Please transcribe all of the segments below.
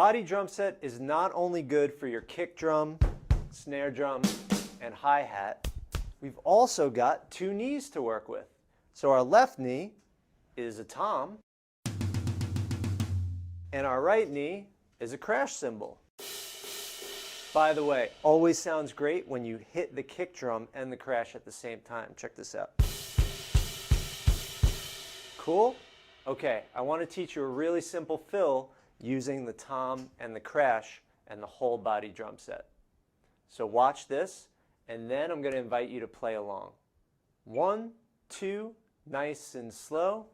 body drum set is not only good for your kick drum, snare drum, and hi-hat. We've also got two knees to work with. So our left knee is a tom, and our right knee is a crash cymbal. By the way, always sounds great when you hit the kick drum and the crash at the same time. Check this out. Cool? Okay, I want to teach you a really simple fill using the tom and the crash and the whole body drum set. So watch this, and then I'm going to invite you to play along. 1, 2, nice and slow.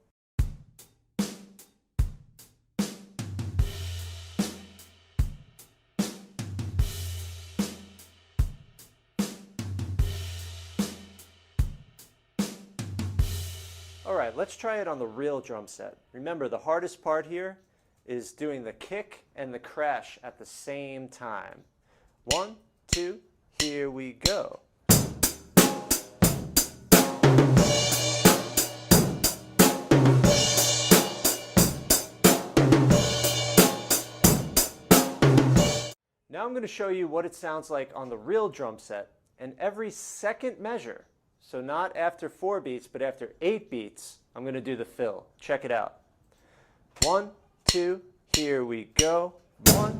All right, let's try it on the real drum set. Remember, the hardest part here is doing the kick and the crash at the same time. 1, 2, here we go. Now I'm going to show you what it sounds like on the real drum set, and every second measure, so not after 4 beats, but after 8 beats, I'm going to do the fill. Check it out. 1, 2, here we go. 1,